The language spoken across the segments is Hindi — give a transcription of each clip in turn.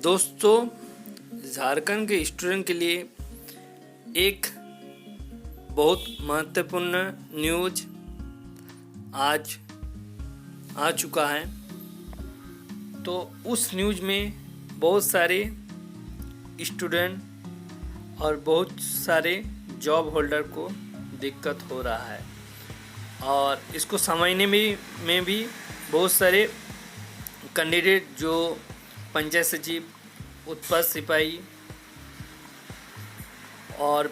दोस्तों, झारखंड के स्टूडेंट के लिए एक बहुत महत्वपूर्ण न्यूज आज आ चुका है। तो उस न्यूज में बहुत सारे स्टूडेंट और बहुत सारे जॉब होल्डर को दिक्कत हो रहा है और इसको समझने में भी बहुत सारे कैंडिडेट जो पंचायत सचिव, उत्पन्न सिपाही और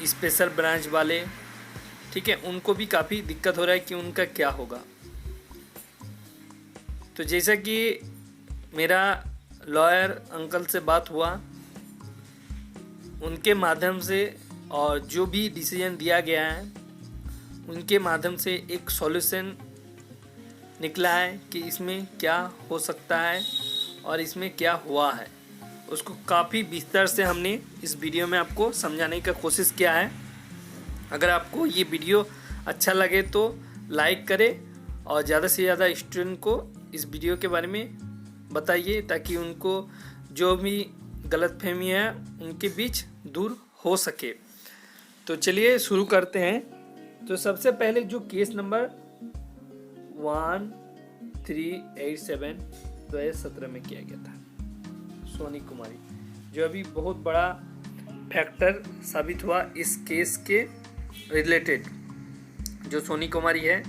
स्पेशल ब्रांच वाले, ठीक है, उनको भी काफ़ी दिक्कत हो रहा है कि उनका क्या होगा। तो जैसा कि मेरा लॉयर अंकल से बात हुआ, उनके माध्यम से और जो भी डिसीजन दिया गया है उनके माध्यम से एक सॉल्यूशन निकला है कि इसमें क्या हो सकता है और इसमें क्या हुआ है। उसको काफ़ी विस्तार से हमने इस वीडियो में आपको समझाने का कोशिश किया है। अगर आपको ये वीडियो अच्छा लगे तो लाइक करें और ज़्यादा से ज़्यादा स्टूडेंट को इस वीडियो के बारे में बताइए ताकि उनको जो भी गलतफहमी है उनके बीच दूर हो सके। तो चलिए शुरू करते हैं। तो सबसे पहले जो केस नंबर 1387 2017 में किया गया था, सोनी कुमारी, जो अभी बहुत बड़ा फैक्टर साबित हुआ इस केस के रिलेटेड। जो सोनी कुमारी है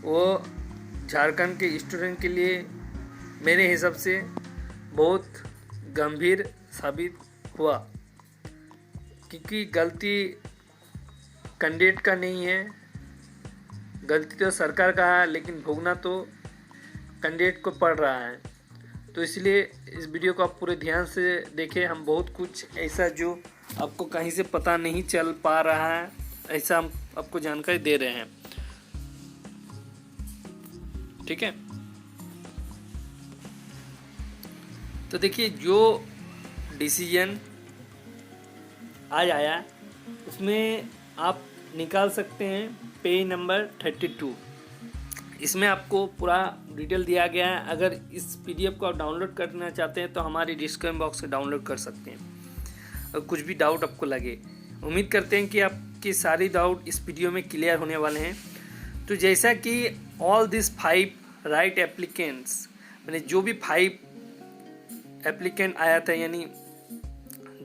वो झारखंड के स्टूडेंट के लिए मेरे हिसाब से बहुत गंभीर साबित हुआ, क्योंकि गलती कैंडिडेट का नहीं है, गलती तो सरकार का है, लेकिन भोगना तो कैंडिडेट को पड़ रहा है। तो इसलिए इस वीडियो को आप पूरे ध्यान से देखें। हम बहुत कुछ ऐसा जो आपको कहीं से पता नहीं चल पा रहा है, ऐसा हम आपको जानकारी दे रहे हैं, ठीक है। तो देखिए, जो डिसीजन आज आया उसमें आप निकाल सकते हैं पेज नंबर 32। इसमें आपको पूरा डिटेल दिया गया है। अगर इस पीडीएफ को आप डाउनलोड करना चाहते हैं तो हमारे डिस्क्रिप्शन बॉक्स से डाउनलोड कर सकते हैं। और कुछ भी डाउट आपको लगे, उम्मीद करते हैं कि आपकी सारी डाउट इस वीडियो में क्लियर होने वाले हैं। तो जैसा कि ऑल दिस 5 राइट एप्लीकेंट्स, मैंने जो भी 5 एप्लीकेंट आया था, यानी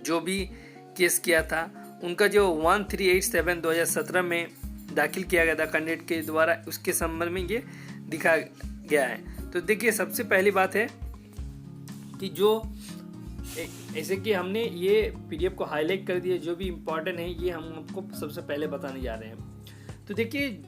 जो भी केस किया था, उनका जो 1387 2017 में दाखिल किया गया था कैंडिडेट के द्वारा, उसके संबंध में ये दिखा गया है। तो देखिए, सबसे पहली बात है कि जो ऐसे कि हमने ये पीडीएफ को हाईलाइट कर दिया, जो भी इम्पोर्टेंट है ये हम आपको सबसे पहले बताने जा रहे हैं। तो देखिए,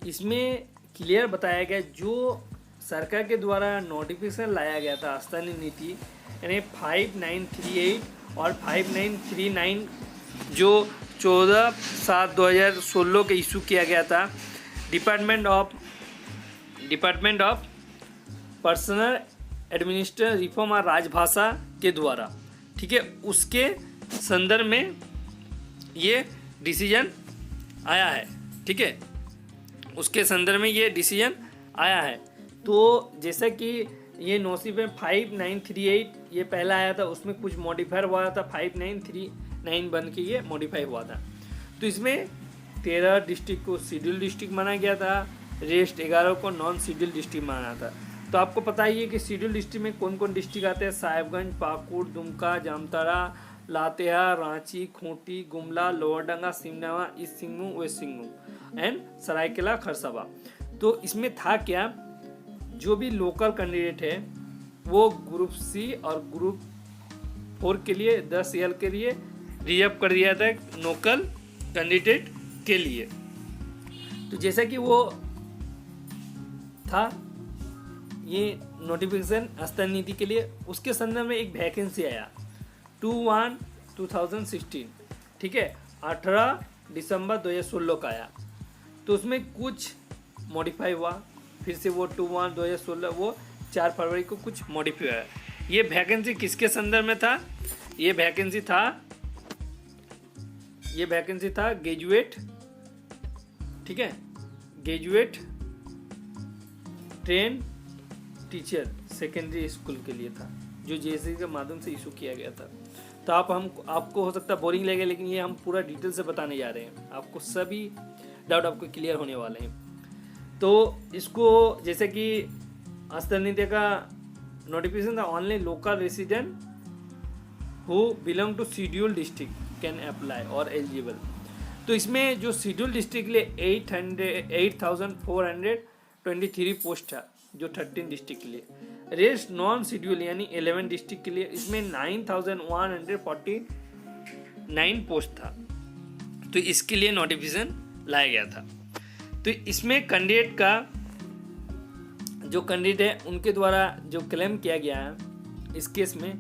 इसमें क्लियर बताया गया जो सरकार के द्वारा नोटिफिकेशन लाया गया था स्थानीय नीति, यानी 5938 और 5939, जो 14/7/2016 के इशू किया गया था department of personal administration reform और राजभाषा के द्वारा, ठीक है, उसके संदर्भ में ये डिसीजन आया है, ठीक है, उसके संदर्भ में ये डिसीजन आया है। तो जैसा कि ये नोटिस में 5938 ये पहला आया था, उसमें कुछ मॉडिफायर हुआ था, 5939 बन के ये मॉडिफाई हुआ था। तो इसमें 13 डिस्ट्रिक्ट को शेड्यूल डिस्ट्रिक्ट माना गया था, रेस्ट 11 को नॉन शेड्यूल डिस्ट्रिक्ट माना था। तो आपको पता ही है कि शेड्यूल डिस्ट्रिक्ट में कौन कौन डिस्ट्रिक्ट आते हैं: साहेबगंज, पाकुड़, दुमका, जामताड़ा, लातेहार, रांची, खूंटी, गुमला, लोहरदंगा, सिमनावा, east Singhbhum, west Singhbhum and Seraikela Kharsawan. तो इसमें था क्या, जो भी लोकल कैंडिडेट है वो ग्रुप सी और ग्रुप 4 के लिए 10 ईयर के लिए रिजर्व कर दिया था लोकल कैंडिडेट के लिए। तो जैसा कि वो था ये नोटिफिकेशन स्थानीय नीति के लिए, उसके संदर्भ में एक वैकेंसी आया 21/2016, ठीक है, 18 दिसंबर 2016 का आया। तो उसमें कुछ मॉडिफाई हुआ, फिर से वो 21/2016 वो 4 फरवरी को कुछ मॉडिफाई हुआ। ये वैकेंसी किसके संदर्भ में था? ये वैकेंसी था ग्रेजुएट, ठीक है, graduate train teacher secondary school के लिए था। जो जेएसएससी के माध्यम से इशू किया गया था। तो आपको हो सकता है बोरिंग लगे, लेकिन ये हम पूरा डिटेल से बताने जा रहे हैं, आपको सभी डाउट आपको क्लियर होने वाले हैं। तो इसको जैसे कि हस्तनित्य का नोटिफिकेशन था, only local resident who belong to schedule district can apply और एलिजिबल। तो इसमें जो शेड्यूल डिस्ट्रिक्ट के लिए 8,423 पोस्ट था, जो 13 डिस्ट्रिक्ट के लिए। रेस्ट नॉन शेड्यूल यानी 11 डिस्ट्रिक्ट के लिए इसमें 9,149 पोस्ट था। तो इसके लिए नोटिफिकेशन लाया गया था। तो इसमें कैंडिडेट का जो कैंडिडेट है उनके द्वारा जो क्लेम किया गया है, इस केस में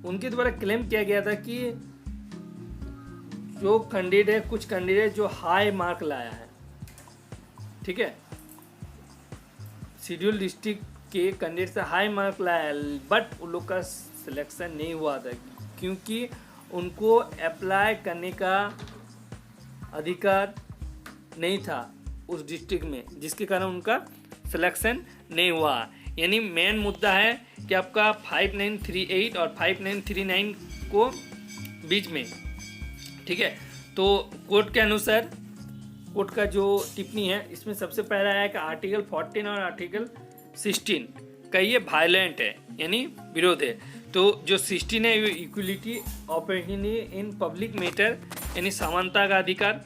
उनके द्वारा क्लेम किया गया था कि जो कैंडिडेट है, कुछ कैंडिडेट जो हाई मार्क लाया है, ठीक है, शेड्यूल डिस्ट्रिक्ट के कैंडिडेट से हाई मार्क लाया है, बट उन लोग का सिलेक्शन नहीं हुआ था क्योंकि उनको अप्लाई करने का अधिकार नहीं था उस डिस्ट्रिक्ट में, जिसके कारण उनका सिलेक्शन नहीं हुआ। यानी मेन मुद्दा है कि आपका 5938 और 5939 को बीच में, ठीक है। तो कोर्ट के अनुसार, कोर्ट का जो टिप्पणी है इसमें सबसे पहला है कि आर्टिकल 14 और आर्टिकल 16 का ये वायलेंट है, यानी विरोध है। तो जो 16 है वो equality opportunity in public matter यानी समानता का अधिकार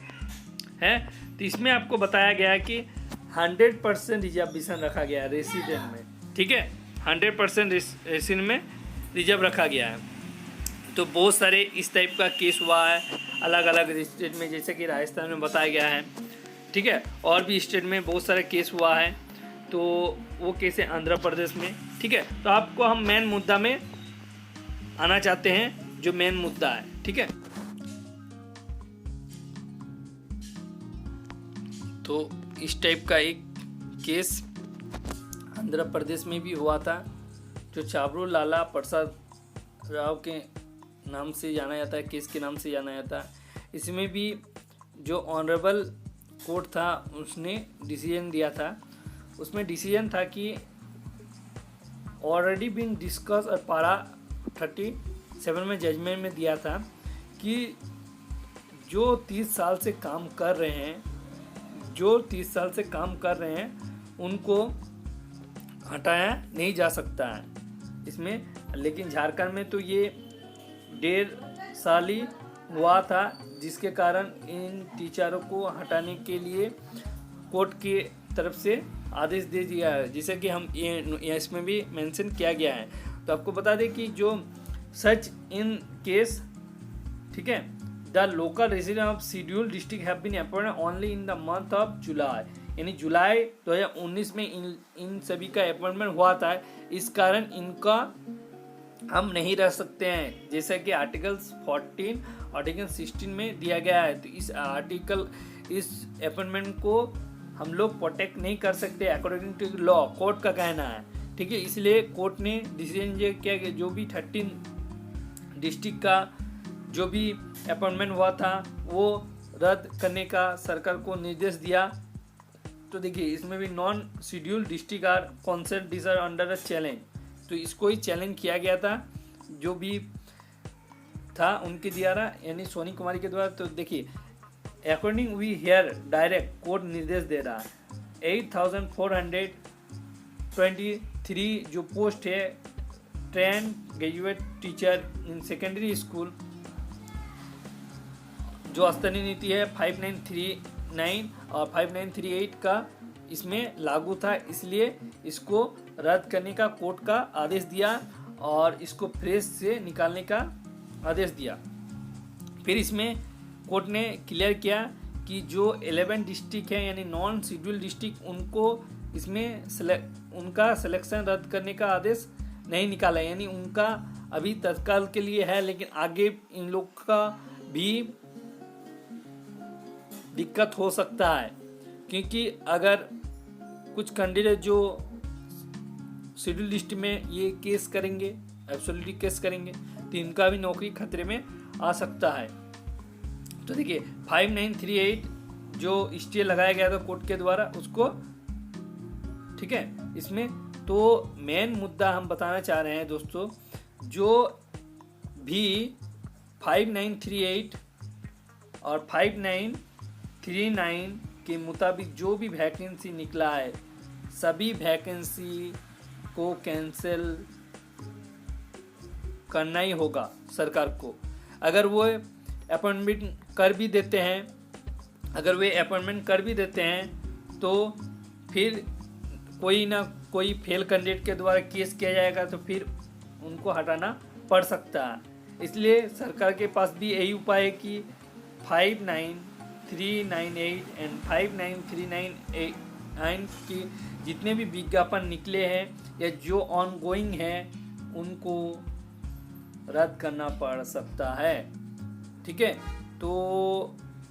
है। तो इसमें आपको बताया गया है कि 100% रिजर्वेशन रखा गया है रेसिडेंट में, ठीक है, 100% रेसिडेंट में रिजर्व रखा गया है। तो बहुत सारे इस टाइप का केस हुआ है अलग अलग स्टेट में, जैसे कि राजस्थान में बताया गया है, ठीक है, और भी स्टेट में बहुत सारे केस हुआ है। तो वो केस है आंध्र प्रदेश में, ठीक है। तो आपको हम मेन मुद्दा में आना चाहते हैं, जो मेन मुद्दा है, ठीक है। तो इस टाइप का एक केस आंध्र प्रदेश में भी हुआ था, जो चाबरू लाला प्रसाद राव के नाम से जाना जाता है, केस के नाम से जाना जाता है। इसमें भी जो ऑनरेबल कोर्ट था उसने डिसीजन दिया था। उसमें डिसीजन था कि ऑलरेडी बीन डिस्कस और पारा 37 में जजमेंट में दिया था कि जो 30 साल से काम कर रहे हैं, उनको हटाया नहीं जा सकता है इसमें। लेकिन झारखंड में तो ये 1.5 साल ही हुआ था, जिसके कारण इन टीचरों को हटाने के लिए कोर्ट की तरफ से आदेश दे दिया है, जिसे कि हम ये इसमें भी मेंशन किया गया है। तो आपको बता दें कि जो सच इन केस, ठीक है, the local resident of schedule district have been appointed only in the month of July, यानी जुलाई 2019 में इन सभी का अपॉइंटमेंट हुआ था। इस कारण इनका हम नहीं रह सकते हैं, जैसा कि आर्टिकल 14 आर्टिकल 16 में दिया गया है। तो इस अपॉइंटमेंट को हम लोग प्रोटेक्ट नहीं कर सकते अकॉर्डिंग टू लॉ, कोर्ट का कहना है, ठीक है। इसलिए कोर्ट ने डिसीजन ये किया कि जो भी 13 डिस्ट्रिक्ट का जो भी अपॉइंटमेंट हुआ था वो रद्द करने का सरकार को निर्देश दिया। तो देखिए इसमें भी non schedule district are concept this are under a challenge, तो इसको ही चैलेंज किया गया था जो भी था उनके द्वारा, यानी सोनी कुमारी के द्वारा। तो देखिए according we here direct court निर्देश दे रहा है 8,423 जो पोस्ट है train graduate teacher in secondary school, जो स्तरीय नीति है 5939 और 5938 का इसमें लागू था, इसलिए इसको रद्द करने का कोर्ट का आदेश दिया और इसको प्रेस से निकालने का आदेश दिया। फिर इसमें कोर्ट ने क्लियर किया कि जो 11 डिस्ट्रिक्ट है यानी नॉन शेड्यूल डिस्ट्रिक्ट, उनको इसमें उनका सिलेक्शन रद्द करने का आदेश नहीं निकाला, यानी उनका अभी तत्काल के लिए है, लेकिन आगे इन लोग का भी दिक्कत हो सकता है, क्योंकि अगर कुछ कैंडिडेट जो शेड्यूल लिस्ट में ये केस करेंगे, एब्सोल्यूटली केस करेंगे, तो इनका भी नौकरी खतरे में आ सकता है। तो देखिए 5938 जो स्टे लगाया गया था कोर्ट के द्वारा उसको, ठीक है, इसमें तो मेन मुद्दा हम बताना चाह रहे हैं दोस्तों जो भी 5938 और 5939 के मुताबिक जो भी वैकेंसी निकला है, सभी वैकेंसी को कैंसिल करना ही होगा सरकार को। अगर वो अपॉइंटमेंट कर भी देते हैं तो फिर कोई ना कोई फेल कैंडिडेट के द्वारा केस किया जाएगा, तो फिर उनको हटाना पड़ सकता है। इसलिए सरकार के पास भी यही उपाय है कि 59398 एंड 59399 की जितने भी विज्ञापन निकले हैं या जो ऑनगोइंग हैं उनको रद्द करना पड़ सकता है। ठीक है, तो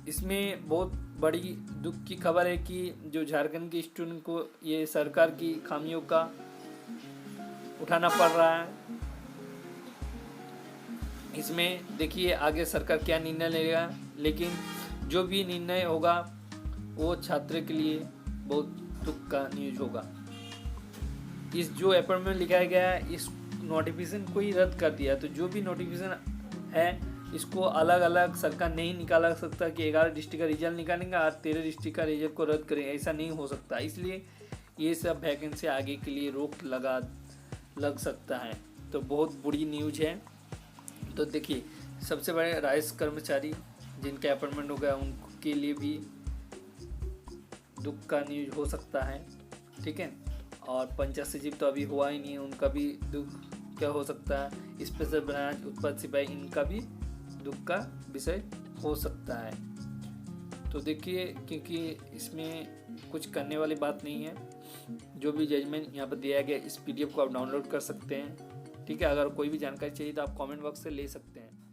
इसमें बहुत बड़ी दुख की खबर है कि जो झारखंड के स्टूडेंट को ये सरकार की खामियों का उठाना पड़ रहा है। इसमें देखिए आगे सरकार क्या निर्णय लेगा, लेकिन जो भी निर्णय होगा वो छात्र के लिए बहुत दुख का न्यूज होगा। इस जो अपॉइंटमेंट लिखाया गया है इस नोटिफिकेशन को ही रद्द कर दिया, तो जो भी नोटिफिकेशन है इसको अलग अलग सरकार नहीं निकाला सकता कि 11 डिस्ट्रिक्ट का रिजल्ट निकालेंगे और 13 डिस्ट्रिक्ट का रिजल्ट को रद्द करेंगे, ऐसा नहीं हो सकता। इसलिए ये सब वैकेंसी आगे के लिए रोक लग सकता है, तो बहुत बुरी न्यूज है। तो देखिए सबसे बड़े राइस कर्मचारी जिनके अपॉइंटमेंट हो गया उनके लिए भी दुख का न्यूज हो सकता है। ठीक है, और पंचायत सचिव तो अभी हुआ ही नहीं है, उनका भी दुख क्या हो सकता है। स्पेशल ब्रांच उत्पाद सिपाही इनका भी दुख का विषय हो सकता है। तो देखिए क्योंकि इसमें कुछ करने वाली बात नहीं है, जो भी जजमेंट यहाँ पर दिया गया इस PDF को आप डाउनलोड कर सकते हैं। ठीक है, अगर कोई भी जानकारी चाहिए तो आप कमेंट बॉक्स से ले सकते हैं।